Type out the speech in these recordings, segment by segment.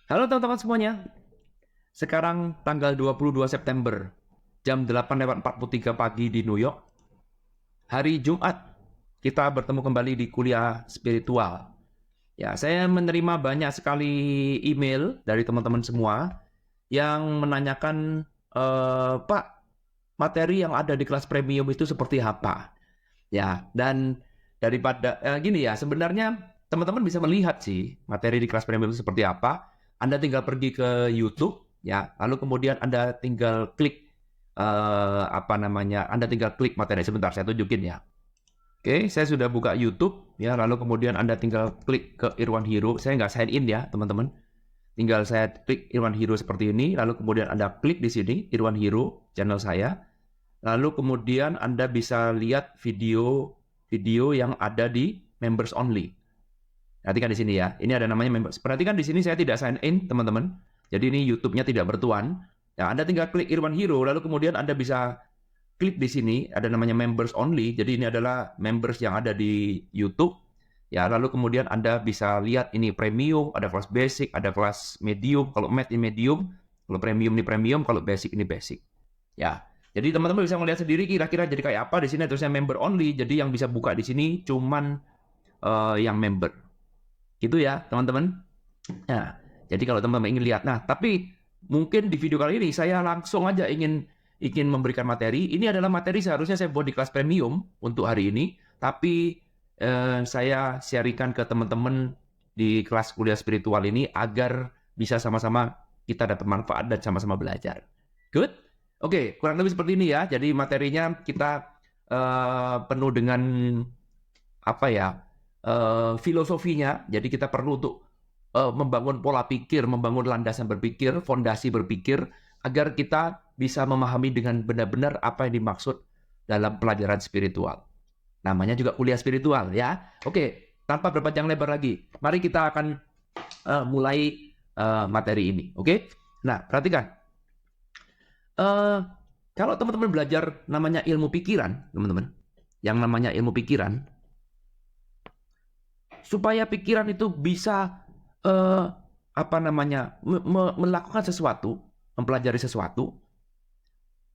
Halo teman-teman semuanya. Sekarang tanggal 22 September, jam 8:43 pagi di New York. Hari Jumat, kita bertemu kembali di kuliah spiritual. Ya, saya menerima banyak sekali email dari teman-teman semua yang menanyakan, Pak, materi yang ada di kelas premium itu seperti apa? Ya, dan daripada gini ya, sebenarnya teman-teman bisa melihat sih materi di kelas premium itu seperti apa. Anda tinggal pergi ke YouTube, ya, lalu kemudian Anda tinggal klik Anda tinggal klik materi. Sebentar, saya tunjukin ya. Oke, saya sudah buka YouTube, ya, lalu kemudian Anda tinggal klik ke Irwan Hiro. Saya nggak sign in ya, teman-teman. Tinggal saya klik Irwan Hiro seperti ini, lalu kemudian Anda klik di sini Irwan Hiro, channel saya. Lalu kemudian Anda bisa lihat video yang ada di members only. Perhatikan di sini ya. Ini ada namanya members. Perhatikan di sini saya tidak sign in, teman-teman. Jadi ini YouTube-nya tidak bertuan. Nah, Anda tinggal klik Irwan Hiro, lalu kemudian Anda bisa klik di sini ada namanya members only. Jadi ini adalah members yang ada di YouTube. Ya, lalu kemudian Anda bisa lihat ini premium, ada kelas basic, ada kelas medium. Kalau med ini medium, kalau premium ini premium, kalau basic ini basic. Ya. Jadi teman-teman bisa melihat sendiri kira-kira jadi kayak apa di sini terusnya member only. Jadi yang bisa buka di sini cuman yang member. Gitu ya, teman-teman. Nah, jadi kalau teman-teman ingin lihat. Nah, tapi mungkin di video kali ini saya langsung aja ingin memberikan materi. Ini adalah materi seharusnya saya buat di kelas premium untuk hari ini, tapi saya sharingkan ke teman-teman di kelas kuliah spiritual ini agar bisa sama-sama kita dapat manfaat dan sama-sama belajar. Good? Oke, kurang lebih seperti ini ya. Jadi materinya kita penuh dengan apa ya? Filosofinya. Jadi kita perlu untuk membangun pola pikir, membangun landasan berpikir, fondasi berpikir agar kita bisa memahami dengan benar-benar apa yang dimaksud dalam pelajaran spiritual. Namanya juga kuliah spiritual ya. Oke, tanpa berpanjang lebar lagi, mari kita akan mulai materi ini. Oke? Nah, perhatikan. Kalau teman-teman belajar namanya ilmu pikiran, teman-teman, yang namanya ilmu pikiran, supaya pikiran itu bisa melakukan sesuatu, mempelajari sesuatu,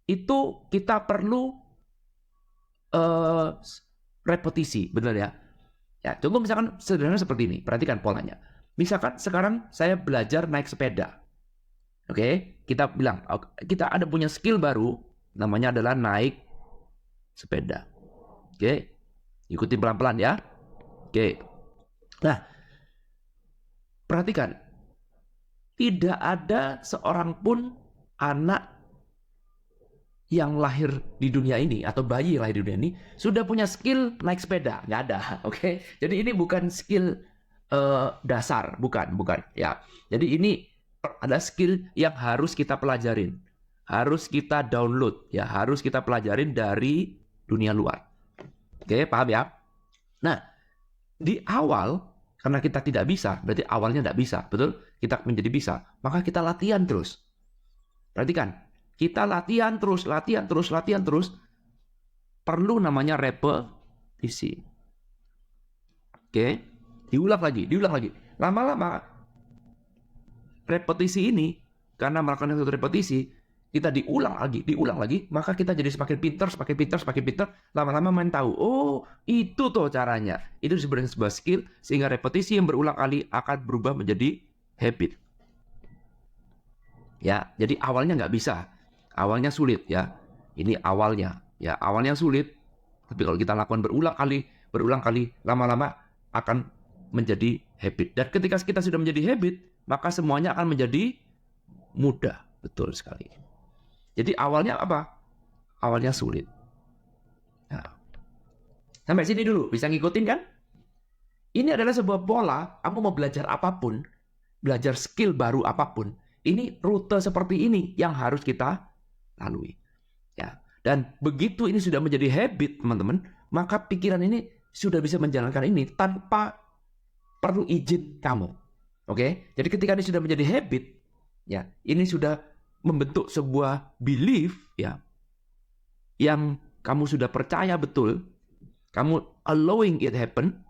itu kita perlu repetisi, benar ya? Ya, contoh misalkan sederhana seperti ini, perhatikan polanya. Misalkan sekarang saya belajar naik sepeda. Oke, kita bilang kita ada punya skill baru, namanya adalah naik sepeda. Oke, ikutin pelan-pelan ya. Oke, nah perhatikan, tidak ada seorang pun anak yang lahir di dunia ini atau bayi yang lahir di dunia ini sudah punya skill naik sepeda, nggak ada. Oke, jadi ini bukan skill dasar, bukan ya. Jadi ini ada skill yang harus kita pelajarin, harus kita download, ya, harus kita pelajarin dari dunia luar. Oke, paham ya? Nah, di awal karena kita tidak bisa, berarti awalnya tidak bisa, betul? Kita menjadi bisa, maka kita latihan terus. Perhatikan, kita latihan terus, perlu namanya repetisi. Oke, diulang lagi. Lama-lama repetisi ini, karena melakukan satu repetisi, kita diulang lagi, maka kita jadi semakin pintar, lama-lama main tahu, oh itu tuh caranya. Itu sebenarnya sebuah skill, sehingga repetisi yang berulang kali akan berubah menjadi habit. Ya, jadi awalnya nggak bisa, awalnya sulit ya. Ini awalnya, ya awalnya sulit, tapi kalau kita lakukan berulang kali, lama-lama akan menjadi habit. Dan ketika kita sudah menjadi habit, maka semuanya akan menjadi mudah. Betul sekali. Jadi awalnya apa? Awalnya sulit. Nah, sampai sini dulu, bisa ngikutin kan? Ini adalah sebuah pola, kamu mau belajar apapun, belajar skill baru apapun, ini rute seperti ini yang harus kita lalui. Ya. Dan begitu ini sudah menjadi habit, teman-teman, maka pikiran ini sudah bisa menjalankan ini tanpa perlu izin kamu. Oke? Jadi ketika ini sudah menjadi habit, ya, ini sudah membentuk sebuah belief, ya, yang kamu sudah percaya betul, kamu allowing it happen,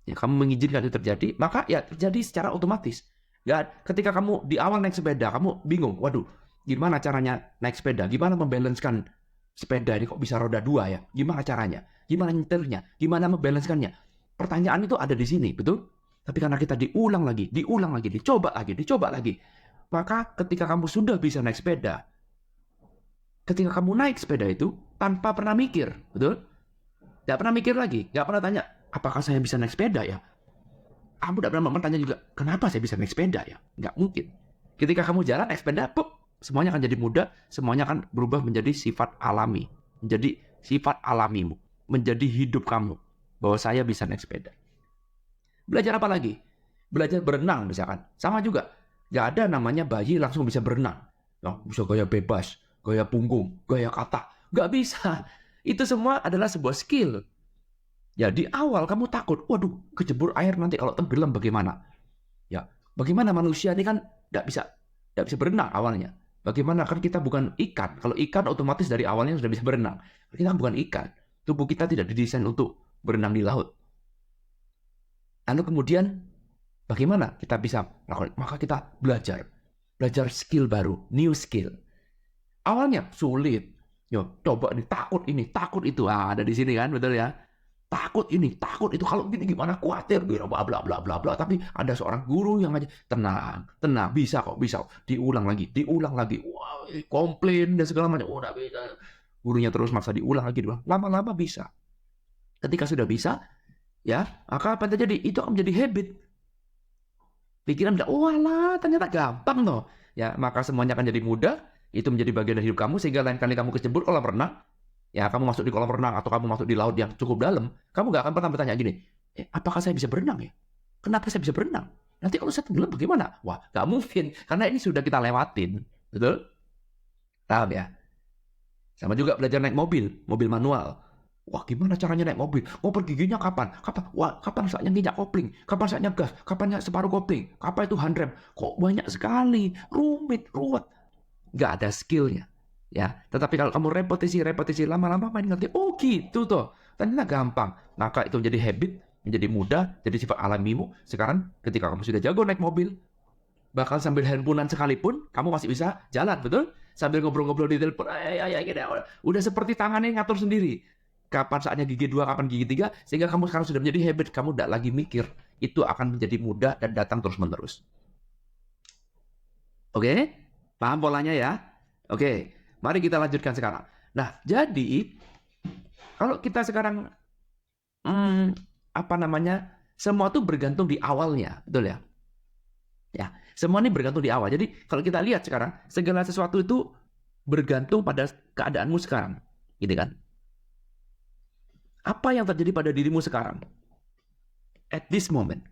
ya, kamu mengizinkan itu terjadi, maka ya terjadi secara otomatis. Ya, ketika kamu di awal naik sepeda, kamu bingung, waduh, gimana caranya naik sepeda? Gimana membalancekan sepeda ini kok bisa roda 2 ya? Gimana caranya? Gimana nyetirnya? Gimana membalancekannya? Pertanyaan itu ada di sini, betul? Tapi karena kita diulang lagi, dicoba lagi. Maka ketika kamu sudah bisa naik sepeda, ketika kamu naik sepeda itu tanpa pernah mikir, betul? Gak pernah mikir lagi, gak pernah tanya, apakah saya bisa naik sepeda ya? Kamu tidak pernah bertanya juga, kenapa saya bisa naik sepeda ya? Nggak mungkin. Ketika kamu jalan naik sepeda, semuanya akan jadi mudah, semuanya akan berubah menjadi sifat alami. Menjadi sifat alamimu. Menjadi hidup kamu. Bahwa saya bisa naik sepeda. Belajar apa lagi? Belajar berenang misalkan. Sama juga. Nggak ada namanya bayi langsung bisa berenang. Nah, bisa gaya bebas, gaya punggung, gaya kata. Nggak bisa. Itu semua adalah sebuah skill. Ya, di awal kamu takut, waduh, kejebur air nanti kalau tenggelam bagaimana? Ya, bagaimana manusia ini kan tidak bisa berenang awalnya. Bagaimana kan kita bukan ikan. Kalau ikan otomatis dari awalnya sudah bisa berenang. Kita bukan ikan. Tubuh kita tidak didesain untuk berenang di laut. Lalu kemudian bagaimana kita bisa melakukan? Maka kita belajar skill baru, new skill. Awalnya sulit. Yo, coba ini, takut itu. Ada di sini kan, betul ya? Takut ini, takut itu, kalau gini gimana, khawatir, bla bla bla bla bla. Tapi ada seorang guru yang aja tenang, bisa kok, diulang lagi. Wah, komplain dan segala macam, udah bisa. Gurunya terus maksa diulang lagi, lama-lama bisa. Ketika sudah bisa, ya, maka apa yang terjadi? Itu akan menjadi habit. Pikiran udah, walah, ternyata gampang toh. Ya, maka semuanya akan jadi mudah. Itu menjadi bagian dari hidup kamu, sehingga lain kali kamu kecebur kalau renang, ya, kamu masuk di kolam renang atau kamu masuk di laut yang cukup dalam, kamu gak akan pernah bertanya gini, apakah saya bisa berenang ya? Kenapa saya bisa berenang? Nanti kalau saya tenggelam bagaimana? Wah, gak mungkin, karena ini sudah kita lewatin, betul? Paham ya? Sama juga belajar naik mobil manual. Wah, gimana caranya naik mobil? Ngoper giginya kapan? Wah, kapan saatnya nginjak kopling? Kapan saatnya gas? Kapan separuh kopling? Kapan itu handrem? Kok banyak sekali, ruwet. Gak ada skillnya. Ya, tetapi kalau kamu repetisi lama-lama main ngerti, oh gitu toh, ternyata gampang. Maka itu menjadi habit, menjadi mudah, jadi sifat alamimu. Sekarang ketika kamu sudah jago naik mobil, bahkan sambil handphonean sekalipun, kamu masih bisa jalan, betul? Sambil ngobrol-ngobrol di telepon, udah seperti tangannya ngatur sendiri. Kapan saatnya gigi 2, kapan gigi 3, sehingga kamu sekarang sudah menjadi habit, kamu tidak lagi mikir. Itu akan menjadi mudah dan datang terus-menerus. Oke? Paham polanya ya? Oke. Mari kita lanjutkan sekarang. Nah, jadi kalau kita sekarang semua itu bergantung di awalnya, betul ya? Ya, semua ini bergantung di awal. Jadi kalau kita lihat sekarang, segala sesuatu itu bergantung pada keadaanmu sekarang, gitu kan? Apa yang terjadi pada dirimu sekarang? At this moment.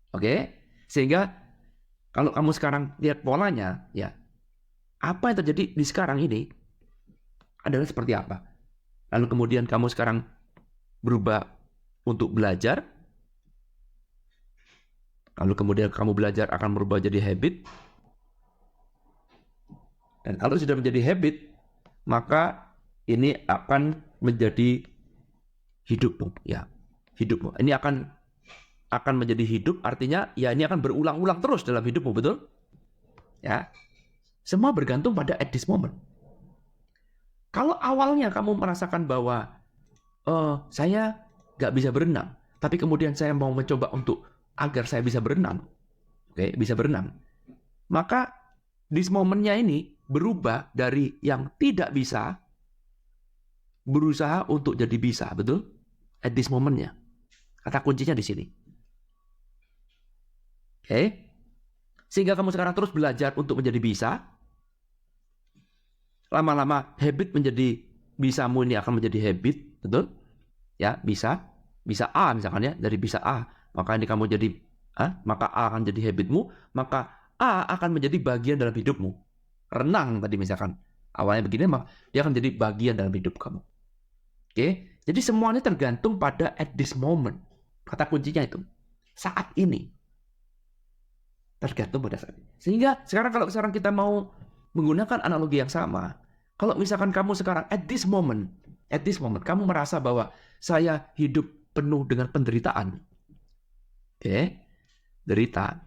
Oke? Sehingga kalau kamu sekarang lihat polanya, ya, apa yang terjadi di sekarang ini adalah seperti apa. Lalu kemudian kamu sekarang berubah untuk belajar. Lalu kemudian kamu belajar akan berubah jadi habit. Dan kalau sudah menjadi habit, maka ini akan menjadi hidupmu. Ya, hidupmu. Ini akan menjadi hidup, artinya ya ini akan berulang-ulang terus dalam hidupmu, betul? Ya. Semua bergantung pada at this moment. Kalau awalnya kamu merasakan bahwa saya gak bisa berenang, tapi kemudian saya mau mencoba untuk agar saya bisa berenang, bisa berenang, maka this momennya ini berubah dari yang tidak bisa, berusaha untuk jadi bisa, betul? At this momennya. Kata kuncinya di sini. Sehingga kamu sekarang terus belajar untuk menjadi bisa. Lama-lama habit menjadi bisamu ini akan menjadi habit, betul? Ya, bisa A misalkan ya, dari bisa A, maka ini kamu jadi maka A akan jadi habitmu, maka A akan menjadi bagian dalam hidupmu. Renang tadi misalkan, awalnya begini, maka dia akan jadi bagian dalam hidup kamu. Jadi semuanya tergantung pada at this moment. Kata kuncinya itu, saat ini. Tergantung pada saat ini. Sehingga kalau sekarang kita mau menggunakan analogi yang sama, kalau misalkan kamu sekarang at this moment, kamu merasa bahwa saya hidup penuh dengan penderitaan. Derita.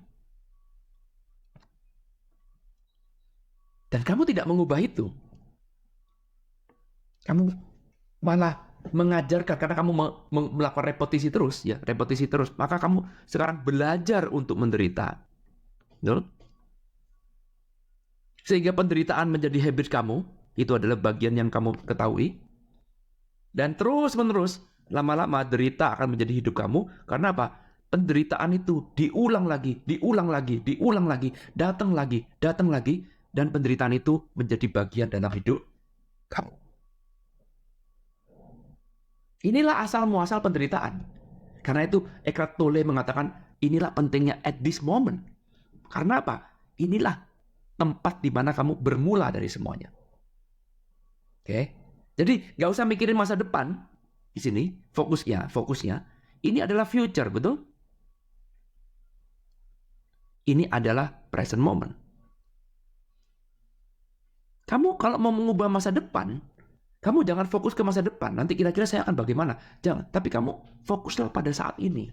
Dan kamu tidak mengubah itu. Kamu malah mengajarkan karena kamu melakukan repetisi terus, ya, repetisi terus. Maka kamu sekarang belajar untuk menderita. Betul? Sehingga penderitaan menjadi habit kamu, itu adalah bagian yang kamu ketahui. Dan terus-menerus, lama-lama derita akan menjadi hidup kamu. Karena apa? Penderitaan itu diulang lagi, diulang lagi, diulang lagi, datang lagi, dan penderitaan itu menjadi bagian dalam hidup kamu. Inilah asal muasal penderitaan. Karena itu Eckhart Tolle mengatakan, inilah pentingnya at this moment. Karena apa? Inilah tempat di mana kamu bermula dari semuanya. Oke? Jadi nggak usah mikirin masa depan di sini. Fokusnya, ini adalah future, betul? Ini adalah present moment. Kamu kalau mau mengubah masa depan, kamu jangan fokus ke masa depan. Nanti kira-kira saya akan bagaimana. Jangan. Tapi kamu fokuslah pada saat ini.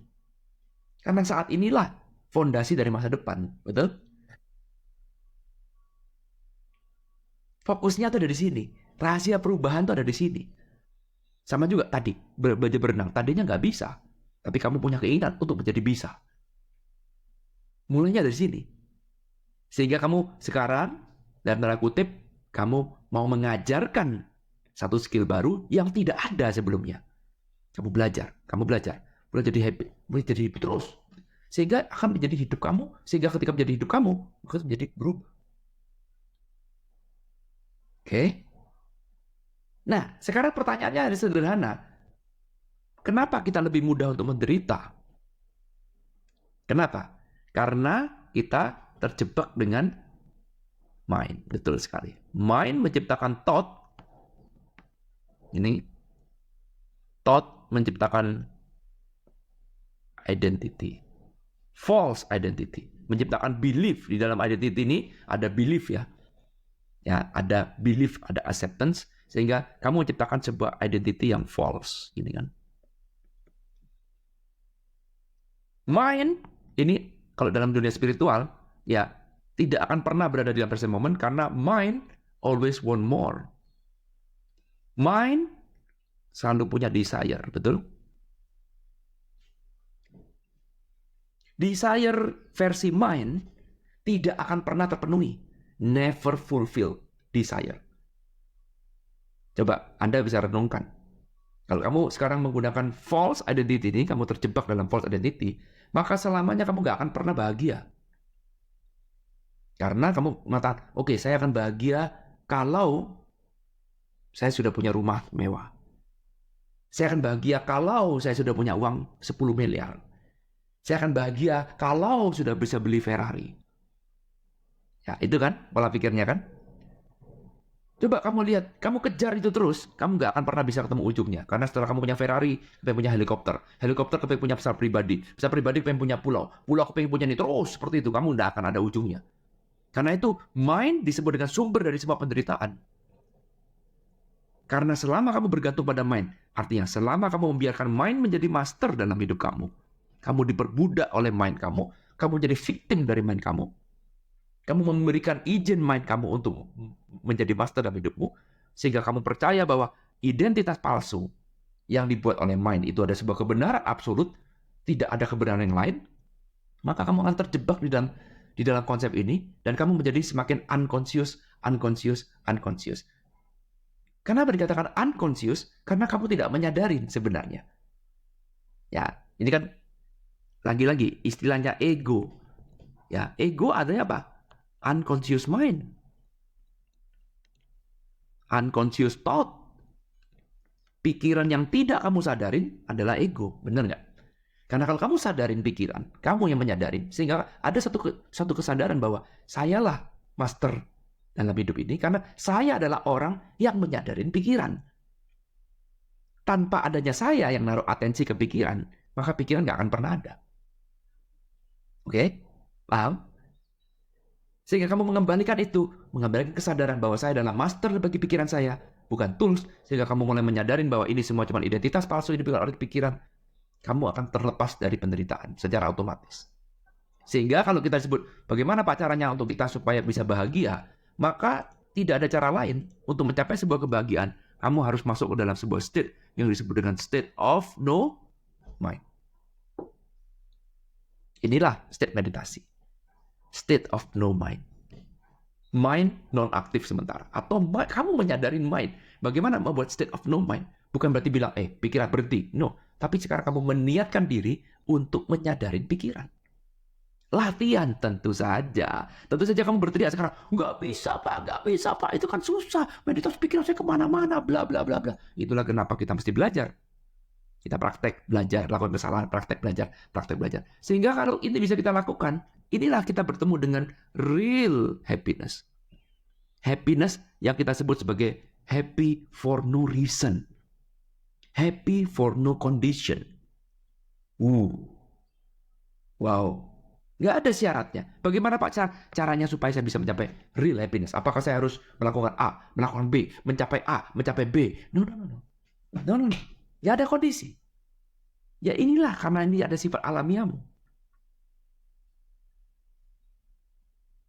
Karena saat inilah fondasi dari masa depan. Betul? Fokusnya tuh ada di sini. Rahasia perubahan tuh ada di sini. Sama juga tadi, belajar berenang. Tadinya nggak bisa. Tapi kamu punya keinginan untuk menjadi bisa. Mulainya dari sini. Sehingga kamu sekarang, dalam tanda kutip, kamu mau mengajarkan satu skill baru yang tidak ada sebelumnya. Kamu belajar, mulai jadi habit, terus. Sehingga akan menjadi hidup kamu, sehingga ketika menjadi hidup kamu, maka menjadi berubah. Oke? Nah, sekarang pertanyaannya ada sederhana. Kenapa kita lebih mudah untuk menderita? Kenapa? Karena kita terjebak dengan mind. Betul sekali. Mind menciptakan thought. Ini thought menciptakan identity. False identity. Menciptakan belief. Di dalam identity ini ada belief ya. Ya, ada belief, ada acceptance. Sehingga kamu menciptakan sebuah identity yang false. Ini kan. Mind, ini kalau dalam dunia spiritual, ya tidak akan pernah berada di dalam present moment. Karena mind always want more. Mind selalu punya desire, betul? Desire versi mind tidak akan pernah terpenuhi. Never fulfill desire. Coba Anda bisa renungkan. Kalau kamu sekarang menggunakan false identity ini, kamu terjebak dalam false identity, maka selamanya kamu gak akan pernah bahagia. Karena kamu mengatakan, oke, saya akan bahagia kalau saya sudah punya rumah mewah. Saya akan bahagia kalau saya sudah punya uang 10 miliar. Saya akan bahagia kalau sudah bisa beli Ferrari. Ya, itu kan pola pikirnya kan? Coba kamu lihat, kamu kejar itu terus, kamu nggak akan pernah bisa ketemu ujungnya. Karena setelah kamu punya Ferrari, kepengen punya helikopter. Helikopter kepengen punya pesawat pribadi. Pesawat pribadi kepengen punya pulau. Pulau kepengen punya ini terus, seperti itu. Kamu nggak akan ada ujungnya. Karena itu, mind disebut dengan sumber dari semua penderitaan. Karena selama kamu bergantung pada mind, artinya selama kamu membiarkan mind menjadi master dalam hidup kamu diperbudak oleh mind kamu jadi victim dari mind kamu memberikan izin mind kamu untuk menjadi master dalam hidupmu, sehingga kamu percaya bahwa identitas palsu yang dibuat oleh mind itu ada sebuah kebenaran absolut, tidak ada kebenaran yang lain, maka kamu akan terjebak di dalam konsep ini, dan kamu menjadi semakin unconscious. Kenapa dikatakan unconscious? Karena kamu tidak menyadari sebenarnya. Ya, ini kan lagi-lagi istilahnya ego. Ya, ego adanya apa? Unconscious mind. Unconscious thought. Pikiran yang tidak kamu sadarin adalah ego. Benar nggak? Karena kalau kamu sadarin pikiran, kamu yang menyadarin. Sehingga ada satu kesadaran bahwa sayalah master dalam hidup ini, karena saya adalah orang yang menyadarin pikiran. Tanpa adanya saya yang naruh atensi ke pikiran, maka pikiran nggak akan pernah ada. Oke? Paham? Sehingga kamu mengembalikan kesadaran bahwa saya adalah master bagi pikiran saya, bukan tools. Sehingga kamu mulai menyadarin bahwa ini semua cuma identitas palsu yang dibuat oleh pikiran. Kamu akan terlepas dari penderitaan secara otomatis. Sehingga kalau kita sebut bagaimana caranya untuk kita supaya bisa bahagia, maka tidak ada cara lain untuk mencapai sebuah kebahagiaan. Kamu harus masuk ke dalam sebuah state yang disebut dengan state of no mind. Inilah state meditasi. State of no mind. Mind non-aktif sementara. Atau kamu menyadarin mind. Bagaimana membuat state of no mind? Bukan berarti bilang, pikiran berhenti. No. Tapi sekarang kamu meniatkan diri untuk menyadarin pikiran. Latihan tentu saja. Tentu saja kamu berteriak sekarang, nggak bisa Pak, itu kan susah. Meditasi pikiran saya kemana-mana, bla bla bla bla. Itulah kenapa kita mesti belajar. Kita praktek, belajar, lakukan kesalahan, praktek, belajar. Sehingga kalau ini bisa kita lakukan, inilah kita bertemu dengan real happiness. Happiness yang kita sebut sebagai happy for no reason. Happy for no condition. Wow. Nggak ada syaratnya. Bagaimana Pak caranya supaya saya bisa mencapai real happiness? Apakah saya harus melakukan A, melakukan B, mencapai A, mencapai B? No. Ya ada kondisi. Ya inilah karena ini ada sifat alamiahmu.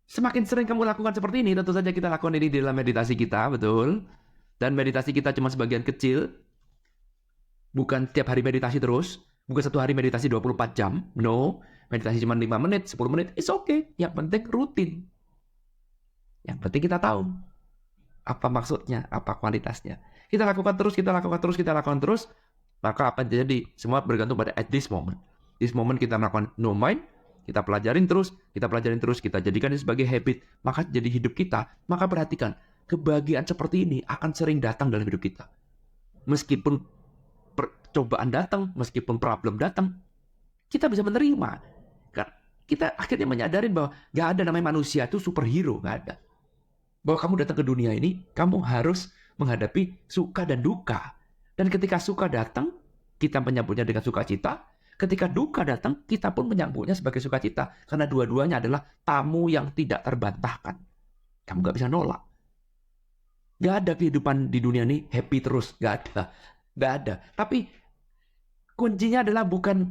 Semakin sering kamu lakukan seperti ini, tentu saja kita lakukan ini di dalam meditasi kita, betul. Dan meditasi kita cuma sebagian kecil. Bukan tiap hari meditasi terus. Bukan satu hari meditasi 24 jam. No. Meditasi cuma 5 menit, 10 menit. It's okay. Yang penting rutin. Yang penting kita tahu. Apa maksudnya, apa kualitasnya. Kita lakukan terus. Maka apa yang terjadi? Semua bergantung pada at this moment. This moment kita melakukan no mind. Kita pelajarin terus. Kita jadikan ini sebagai habit. Maka jadi hidup kita. Maka perhatikan. Kebahagiaan seperti ini akan sering datang dalam hidup kita. Meskipun percobaan datang, meskipun problem datang, kita bisa menerima. Kita akhirnya menyadarin bahwa gak ada namanya manusia itu superhero, gak ada. Bahwa kamu datang ke dunia ini, kamu harus menghadapi suka dan duka. Dan ketika suka datang, kita menyambutnya dengan sukacita. Ketika duka datang, kita pun menyambutnya sebagai sukacita. Karena dua-duanya adalah tamu yang tidak terbantahkan. Kamu gak bisa nolak. Gak ada kehidupan di dunia ini happy terus, gak ada. Tapi kuncinya adalah bukan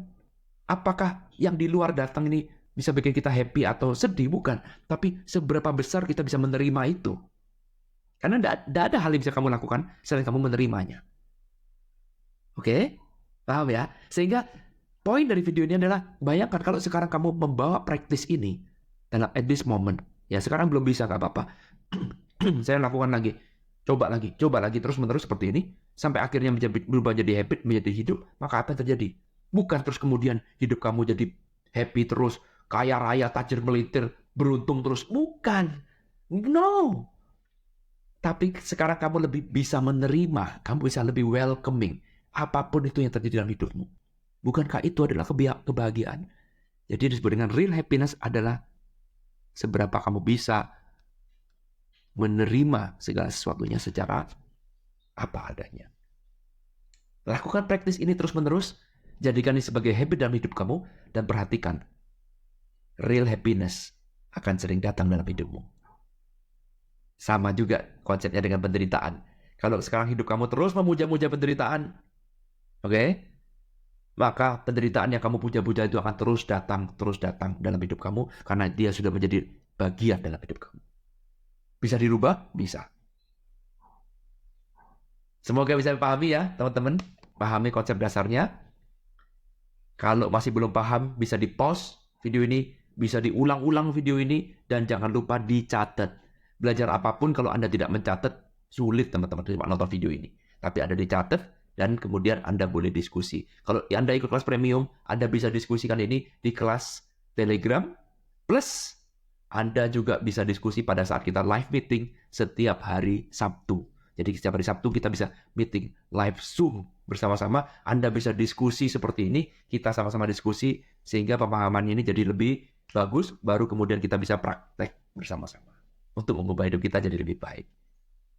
apakah yang di luar datang ini bisa bikin kita happy atau sedih, bukan. Tapi seberapa besar kita bisa menerima itu. Karena tidak ada hal yang bisa kamu lakukan selain kamu menerimanya. Oke? Paham ya? Sehingga poin dari video ini adalah, bayangkan kalau sekarang kamu membawa praktis ini dalam at this moment. Ya sekarang belum bisa, gak apa-apa. Saya lakukan lagi. Coba lagi, terus-menerus seperti ini. Sampai akhirnya berubah jadi habit, menjadi hidup. Maka apa yang terjadi? Bukan terus kemudian hidup kamu jadi happy terus, kaya raya, tajir melintir, beruntung terus. Bukan. No. Tapi sekarang kamu lebih bisa menerima. Kamu bisa lebih welcoming. Apapun itu yang terjadi dalam hidupmu. Bukankah itu adalah kebahagiaan? Jadi disebut dengan real happiness adalah seberapa kamu bisa menerima segala sesuatunya secara apa adanya. Lakukan praktis ini terus-menerus. Jadikan ini sebagai habit dalam hidup kamu. Dan perhatikan. Real happiness akan sering datang dalam hidupmu. Sama juga konsepnya dengan penderitaan. Kalau sekarang hidup kamu terus memuja-muja penderitaan, oke? Maka penderitaan yang kamu puja-puja itu akan terus datang dalam hidup kamu. Karena dia sudah menjadi bagian dalam hidup kamu. Bisa dirubah? Bisa. Semoga bisa dipahami ya teman-teman. Pahami konsep dasarnya. Kalau masih belum paham, bisa di-pause video ini. Bisa diulang-ulang video ini. Dan jangan lupa dicatat. Belajar apapun kalau Anda tidak mencatat, sulit teman-teman cuma nonton video ini. Tapi Anda dicatat dan kemudian Anda boleh diskusi. Kalau Anda ikut kelas premium, Anda bisa diskusikan ini di kelas Telegram. Plus, Anda juga bisa diskusi pada saat kita live meeting setiap hari Sabtu. Jadi setiap hari Sabtu kita bisa meeting live Zoom bersama-sama. Anda bisa diskusi seperti ini. Kita sama-sama diskusi sehingga pemahaman ini jadi lebih bagus. Baru kemudian kita bisa praktek bersama-sama. Untuk mengubah hidup kita jadi lebih baik.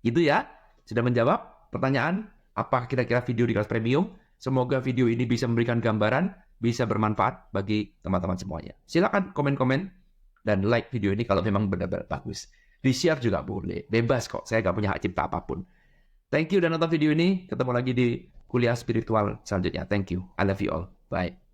Itu ya. Sudah menjawab pertanyaan apa kira-kira video di kelas premium? Semoga video ini bisa memberikan gambaran, bisa bermanfaat bagi teman-teman semuanya. Silakan komen-komen dan like video ini kalau memang benar-benar bagus. Di-share juga boleh. Bebas kok. Saya nggak punya hak cipta apapun. Thank you udah nonton video ini. Ketemu lagi di kuliah spiritual selanjutnya. Thank you. I love you all. Bye.